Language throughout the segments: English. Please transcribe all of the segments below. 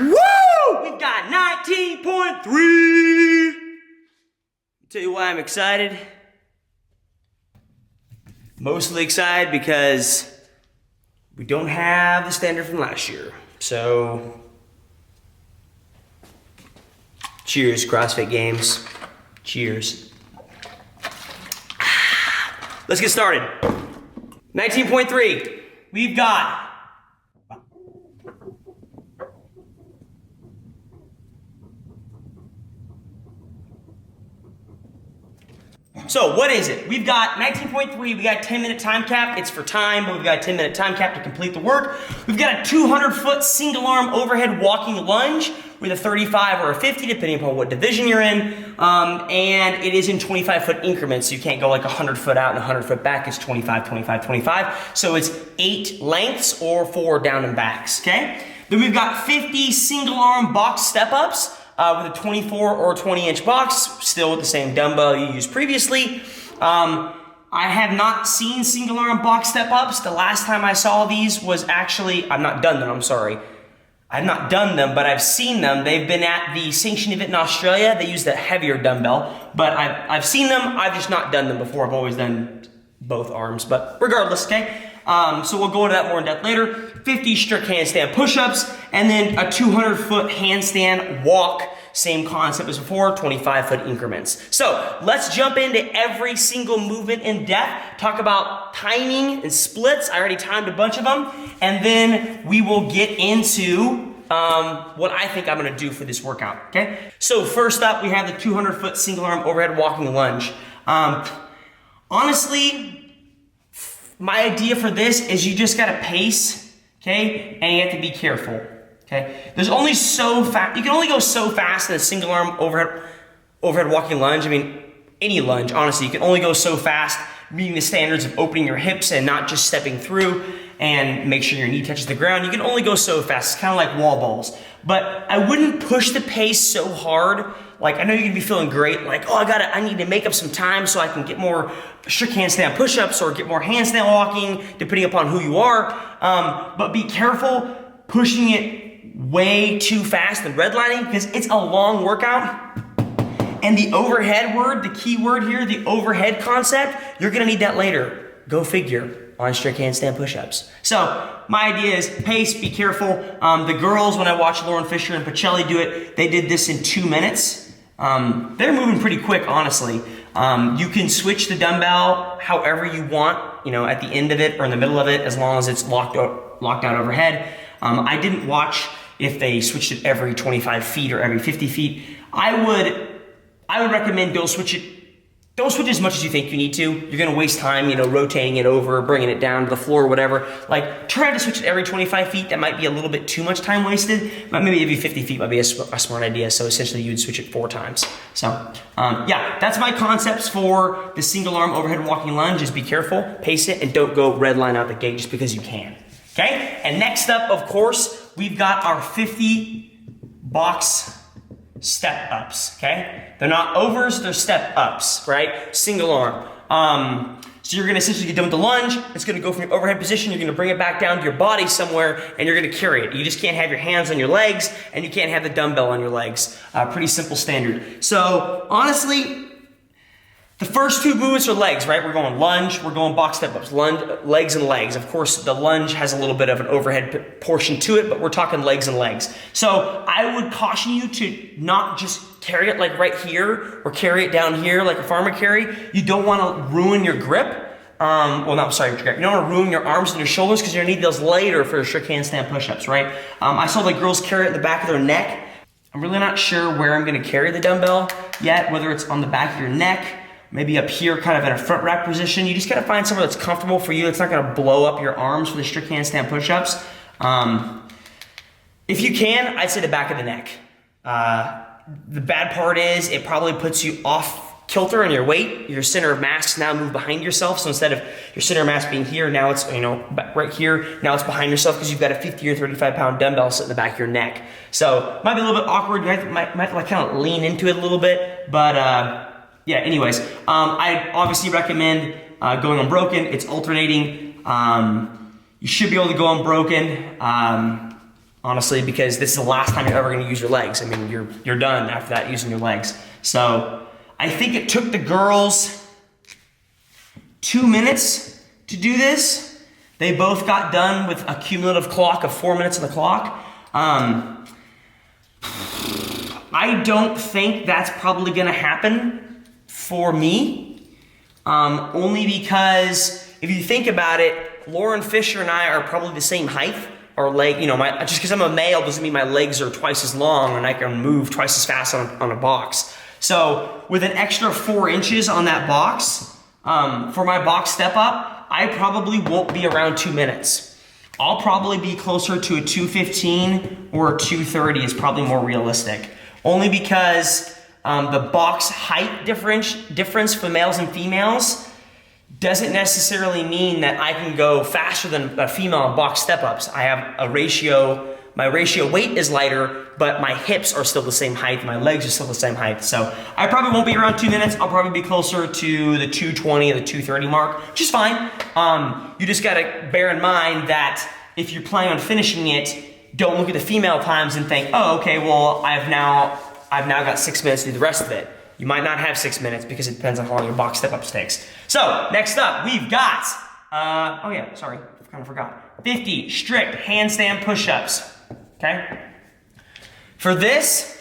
Woo! We've got 19.3. Tell you why I'm excited. Mostly excited because we don't have the standard from last year. So, cheers, CrossFit Games. Cheers. Let's get started. 19.3. We've got so what is it? We've got 19.3, we got a 10-minute time cap. It's for time, but we've got a 10-minute time cap to complete the work. We've got a 200-foot single arm overhead walking lunge with a 35 or a 50, depending upon what division you're in. And it is in 25-foot increments, so you can't go like 100 foot out and 100 foot back. It's 25, 25, 25. So it's 8 lengths or 4 down and backs, okay? Then we've got 50 single arm box step-ups. With a 24 or 20-inch box, still with the same dumbbell you used previously. I have not seen single arm box step-ups. The last time I saw these was actually, I've not done them, I'm sorry. I've not done them, but I've seen them. They've been at the Sanctioned event in Australia. They use the heavier dumbbell, but I've seen them. I've just not done them before. I've always done both arms, but regardless, okay? So we'll go into that more in depth later. 50 strict handstand push-ups, and then a 200-foot handstand walk. Same concept as before, 25-foot increments. So let's jump into every single movement in depth, talk about timing and splits. I already timed a bunch of them, and then we will get into what I think I'm gonna do for this workout, okay? So first up, we have the 200-foot single arm overhead walking lunge. Honestly, my idea for this is you just gotta pace, okay? And you have to be careful, okay? There's only so fast, you can only go so fast in a single arm overhead walking lunge. I mean, any lunge, honestly, you can only go so fast, meeting the standards of opening your hips and not just stepping through and make sure your knee touches the ground. You can only go so fast. It's kind of like wall balls. But I wouldn't push the pace so hard. Like, I know you're gonna be feeling great, like, oh, I need to make up some time so I can get more strict handstand push-ups or get more handstand walking, depending upon who you are. But be careful pushing it way too fast and redlining, because it's a long workout. And the overhead word, the key word here, the overhead concept, you're gonna need that later. Go figure on strict handstand push-ups. So my idea is pace, be careful. The girls, when I watched Lauren Fisher and Pacelli do it, they did this in 2 minutes. They're moving pretty quick, honestly. You can switch the dumbbell however you want, at the end of it or in the middle of it, as long as it's locked out overhead. I didn't watch if they switched it every 25 feet or every 50 feet. I would recommend don't switch as much as you think you need to. You're gonna waste time, rotating it over, bringing it down to the floor, whatever. Like, trying to switch it every 25 feet, that might be a little bit too much time wasted, but maybe every 50 feet might be a smart idea. So essentially you'd switch it 4 times. So, yeah, that's my concepts for the single arm overhead walking lunge. Just be careful, pace it, and don't go red line out the gate just because you can, okay? And next up, of course, we've got our 50 box step ups, okay? They're not overs, they're step ups, right? Single arm. So you're gonna essentially get done with the lunge. It's gonna go from your overhead position, you're gonna bring it back down to your body somewhere, and you're gonna carry it. You just can't have your hands on your legs, and you can't have the dumbbell on your legs. Pretty simple standard. So honestly, the first 2 movements are legs, right? We're going lunge, we're going box step-ups, legs and legs. Of course, the lunge has a little bit of an overhead portion to it, but we're talking legs and legs. So I would caution you to not just carry it like right here or carry it down here like a farmer carry. You don't wanna ruin your grip. You don't wanna ruin your arms and your shoulders, because you're gonna need those later for your strict handstand push-ups, right? I saw the girls carry it in the back of their neck. I'm really not sure where I'm gonna carry the dumbbell yet, whether it's on the back of your neck, maybe up here, kind of in a front rack position. You just gotta find somewhere that's comfortable for you. It's not gonna blow up your arms for the strict handstand push-ups. If you can, I'd say the back of the neck. The bad part is it probably puts you off kilter in your weight. Your center of mass now move behind yourself. So instead of your center of mass being here, now it's right here. Now it's behind yourself because you've got a 50 or 35 pound dumbbell sitting in the back of your neck. So might be a little bit awkward. You might like kind of lean into it a little bit, but yeah, anyways, I obviously recommend going unbroken. It's alternating. You should be able to go unbroken. honestly, because this is the last time you're ever gonna use your legs. I mean, you're done after that using your legs. So I think it took the girls 2 minutes to do this. They both got done with a cumulative clock of 4 minutes on the clock. I don't think that's probably gonna happen for me, only because if you think about it, Lauren Fisher and I are probably the same height. Or leg, you know, just because I'm a male doesn't mean my legs are twice as long and I can move twice as fast on a box. So with an extra 4 inches on that box, for my box step up, I probably won't be around 2 minutes. I'll probably be closer to a 2:15 or a 2:30 is probably more realistic. Only because the box height difference for males and females doesn't necessarily mean that I can go faster than a female in box step-ups. I have a ratio, my ratio weight is lighter, but my hips are still the same height, my legs are still the same height. So I probably won't be around 2 minutes, I'll probably be closer to the 2:20 or the 2:30 mark, which is fine. You just gotta bear in mind that if you're planning on finishing it, don't look at the female times and think, oh, okay, well, I've now got 6 minutes to do the rest of it. You might not have 6 minutes because it depends on how long your box step-ups takes. So, next up, we've got, oh yeah, sorry, I kind of forgot. 50 strict handstand push-ups, okay? For this,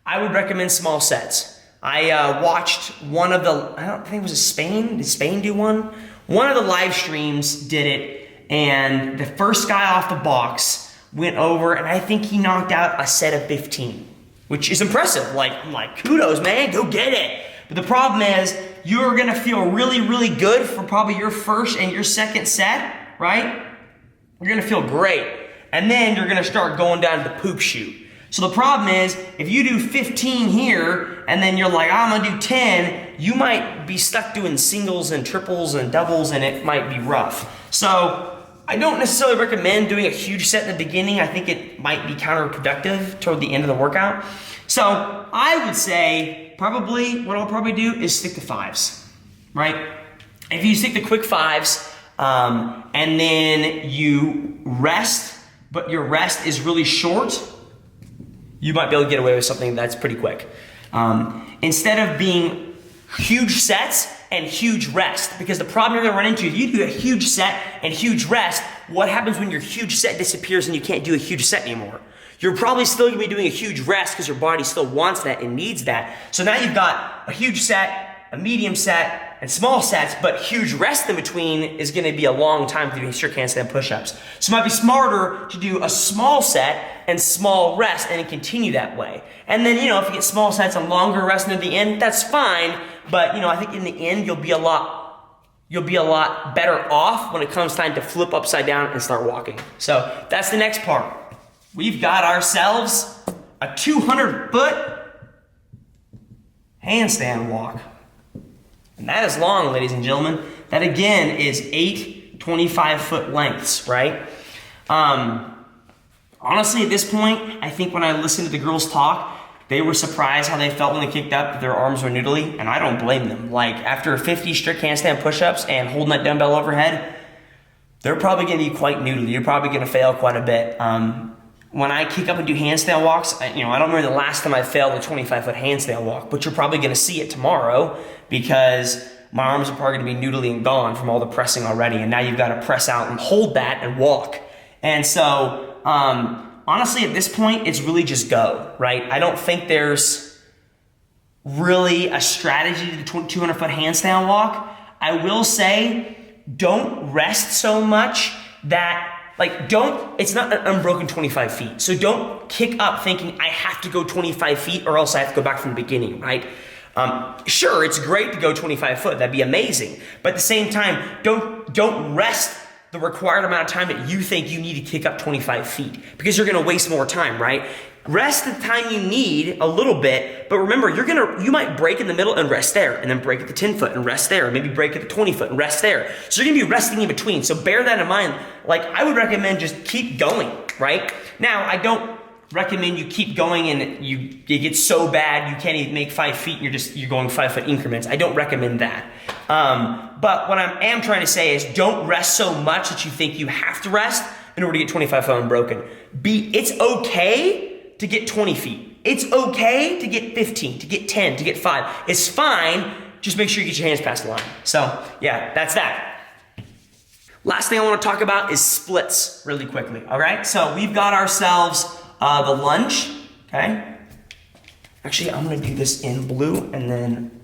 I would recommend small sets. I watched one of the, I don't think it was Spain, did Spain do one? One of the live streams did it, and the first guy off the box went over, and I think he knocked out a set of 15. Which is impressive, like kudos, man, go get it. But the problem is, you're gonna feel really, really good for probably your first and your second set, right? You're gonna feel great. And then you're gonna start going down to the poop chute. So the problem is, if you do 15 here, and then you're like, I'm gonna do 10, you might be stuck doing singles and triples and doubles, and it might be rough. So, I don't necessarily recommend doing a huge set in the beginning. I think it might be counterproductive toward the end of the workout. So I would say probably what I'll probably do is stick to 5s, right? If you stick to quick 5s and then you rest, but your rest is really short, you might be able to get away with something that's pretty quick. Instead of being huge sets and huge rest, because the problem you're gonna run into, if you do a huge set and huge rest, what happens when your huge set disappears and you can't do a huge set anymore? You're probably still gonna be doing a huge rest because your body still wants that and needs that. So now you've got a huge set, a medium set, and small sets, but huge rest in between is gonna be a long time to do strict handstand push-ups. So it might be smarter to do a small set and small rest and then continue that way. And then, you know, if you get small sets and longer rest near the end, that's fine. But, you know, I think in the end, you'll be a lot better off when it comes time to flip upside down and start walking. So that's the next part. We've got ourselves a 200-foot handstand walk. And that is long, ladies and gentlemen. That again is 8 25-foot lengths, right? Honestly, at this point, I think when I listened to the girls talk, they were surprised how they felt when they kicked up, that their arms were noodly, and I don't blame them. Like, after 50 strict handstand push-ups and holding that dumbbell overhead, they're probably gonna be quite noodly. You're probably gonna fail quite a bit. When I kick up and do handstand walks, I don't remember the last time I failed a 25-foot handstand walk, but you're probably gonna see it tomorrow because my arms are probably gonna be noodly and gone from all the pressing already, and now you've gotta press out and hold that and walk. And so, honestly, at this point, it's really just go, right? I don't think there's really a strategy to the 200-foot handstand walk. I will say, don't rest so much that, it's not an unbroken 25 feet. So don't kick up thinking, I have to go 25 feet or else I have to go back from the beginning, right? Sure, it's great to go 25 foot, that'd be amazing. But at the same time, don't rest the required amount of time that you think you need to kick up 25 feet because you're gonna waste more time, right? Rest the time you need a little bit, but remember, you might break in the middle and rest there, and then break at the 10 foot and rest there, and maybe break at the 20 foot and rest there. So you're gonna be resting in between. So bear that in mind. I would recommend just keep going, right? Now, I don't recommend you keep going and you get so bad you can't even make 5 feet and you're going 5 foot increments. I don't recommend that. But what I am trying to say is don't rest so much that you think you have to rest. in order to get 25 unbroken. It's okay to get 20 feet. It's okay to get 15, to get 10, to get 5. It's fine, just make sure you get your hands past the line. So yeah, that's that. Last thing I want to talk about is splits really quickly, all right? So we've got ourselves the lunge, okay? Actually, I'm gonna do this in blue and then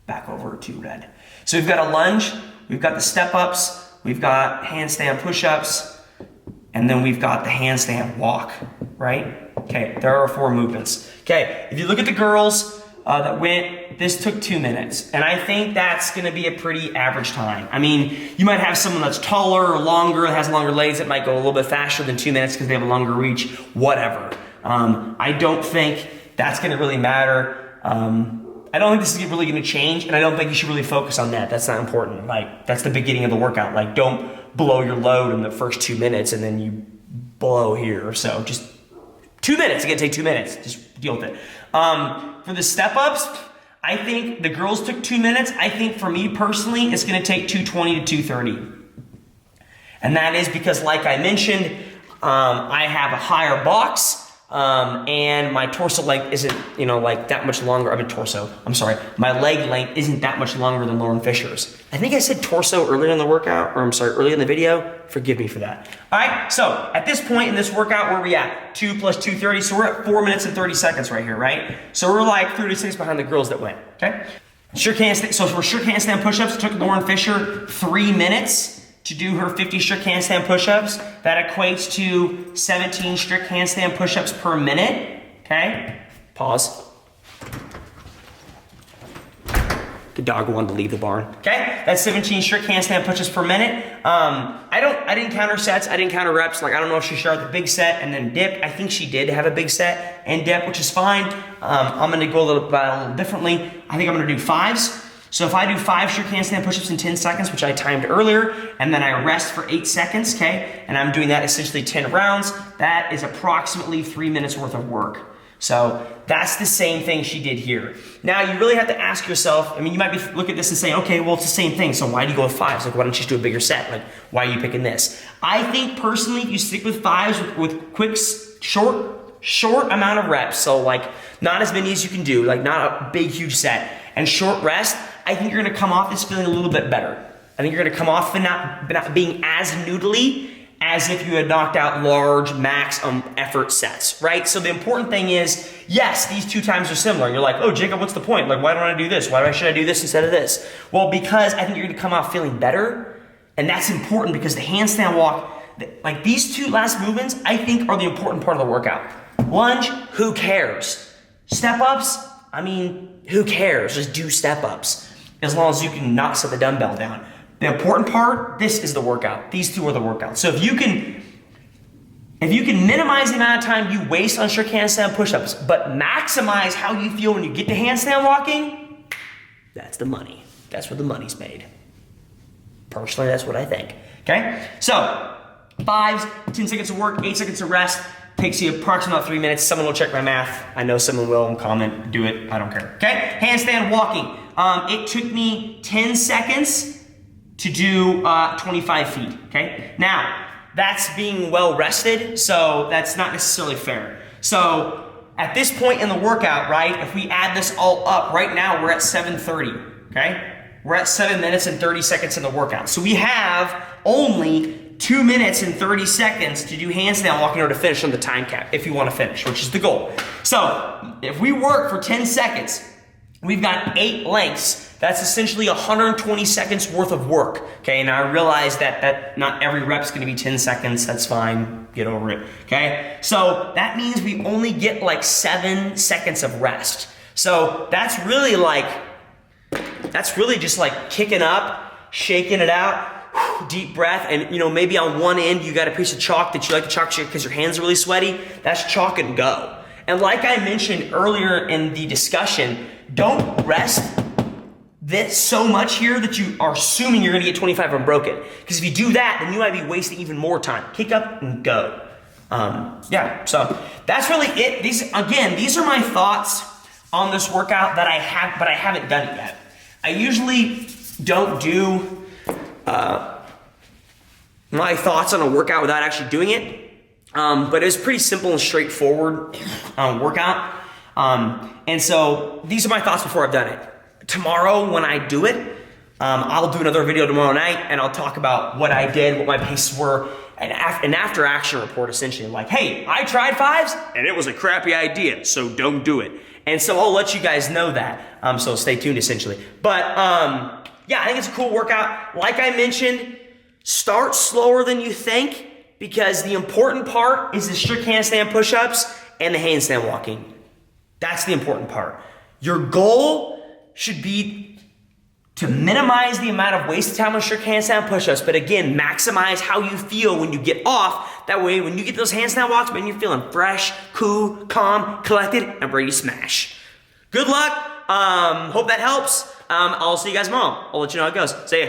back over to red. So we've got a lunge, we've got the step-ups, we've got handstand push-ups, and then we've got the handstand walk, right? Okay, there are 4 movements. Okay, if you look at the girls that went, this took 2 minutes, and I think that's gonna be a pretty average time. I mean, you might have someone that's taller or longer, that has longer legs, that might go a little bit faster than 2 minutes because they have a longer reach, whatever. I don't think that's gonna really matter. I don't think this is really gonna change, and I don't think you should really focus on that. That's not important. Like, that's the beginning of the workout. Like, don't blow your load in the first 2 minutes and then you blow here. So just 2 minutes, it's gonna take 2 minutes. Just deal with it. For the step-ups, I think the girls took 2 minutes. I think for me personally, it's gonna take 2:20 to 2:30. And that is because, like I mentioned, I have a higher box, and my torso length isn't, like that much longer. My leg length isn't that much longer than Lauren Fisher's. I think I said torso earlier in the workout, earlier in the video. Forgive me for that. All right, so at this point in this workout, where are we at? 2 plus 2:30, so we're at 4 minutes and 30 seconds right here, right? So we're like 36 behind the girls that went, okay? Strict handstand, so for strict handstand push-ups, it took Lauren Fisher 3 minutes to do her 50 strict handstand push-ups. That equates to 17 strict handstand push-ups per minute, okay? Pause. The dog wanted to leave the barn, okay? That's 17 strict handstand push-ups per minute. I didn't count her sets, I didn't count her reps. Like, I don't know if she started with a big set and then dip. I think she did have a big set and dip, which is fine. I'm gonna go a little differently. I think I'm gonna do 5s. So if I do 5 strict handstand push-ups in 10 seconds, which I timed earlier, and then I rest for 8 seconds, okay? And I'm doing that essentially 10 rounds, that is approximately 3 minutes worth of work. So that's the same thing she did here. Now you really have to ask yourself, I mean, you might be look at this and say, okay, well, it's the same thing, so why do you go with 5s? Like, why don't you just do a bigger set? Like, why are you picking this? I think personally, if you stick with 5s with quick, short amount of reps, so like not as many as you can do, like not a big, huge set, and short rest, I think you're gonna come off this feeling a little bit better. I think you're gonna come off and not being as noodly as if you had knocked out large max effort sets, right? So the important thing is, yes, these 2 times are similar. You're like, oh, Jacob, what's the point? Like, why don't I do this? Should I do this instead of this? Well, because I think you're gonna come off feeling better, and that's important because the handstand walk, like these 2 last movements, I think are the important part of the workout. Lunge, who cares? Step-ups, I mean, who cares? Just do step-ups, as long as you can not set the dumbbell down. The important part, this is the workout. These 2 are the workout. So if you can minimize the amount of time you waste on strict handstand push-ups, but maximize how you feel when you get to handstand walking, that's the money. That's where the money's made. Personally, that's what I think, okay? So, 5s, 10 seconds of work, 8 seconds of rest, takes you approximately about 3 minutes. Someone will check my math. I know someone will and comment, do it, I don't care, okay? Handstand walking. It took me 10 seconds to do 25 feet, okay? Now, that's being well rested, so that's not necessarily fair. So, at this point in the workout, right, if we add this all up, right now we're at 7:30, okay? We're at 7 minutes and 30 seconds in the workout. So we have only 2 minutes and 30 seconds to do handstand walking in order to finish on the time cap, if you want to finish, which is the goal. So, if we work for 10 seconds, we've got 8 lengths. That's essentially 120 seconds worth of work. Okay, now I realize that not every rep's gonna be 10 seconds. That's fine, get over it, okay? So that means we only get like 7 seconds of rest. So that's really just like kicking up, shaking it out, deep breath, and maybe on one end you got a piece of chalk that you like to chalk because your hands are really sweaty. That's chalk and go. And like I mentioned earlier in the discussion, don't rest this so much here that you are assuming you're gonna get 25 unbroken. Because if you do that, then you might be wasting even more time. Kick up and go. Yeah, so that's really it. These are my thoughts on this workout that I haven't done it yet. I usually don't do my thoughts on a workout without actually doing it. But it was pretty simple and straightforward workout. And so these are my thoughts before I've done it. Tomorrow when I do it, I'll do another video tomorrow night and I'll talk about what I did, what my paces were, and an after action report essentially. Like, hey, I tried 5s and it was a crappy idea, so don't do it. And so I'll let you guys know that. So stay tuned essentially. But yeah, I think it's a cool workout. Like I mentioned, start slower than you think, because the important part is the strict handstand push-ups and the handstand walking. That's the important part. Your goal should be to minimize the amount of wasted time on strict handstand push-ups, but again, maximize how you feel when you get off. That way, when you get those handstand walks, man, you're feeling fresh, cool, calm, collected, and ready to smash. Good luck. Hope that helps. I'll see you guys tomorrow. I'll let you know how it goes. See ya.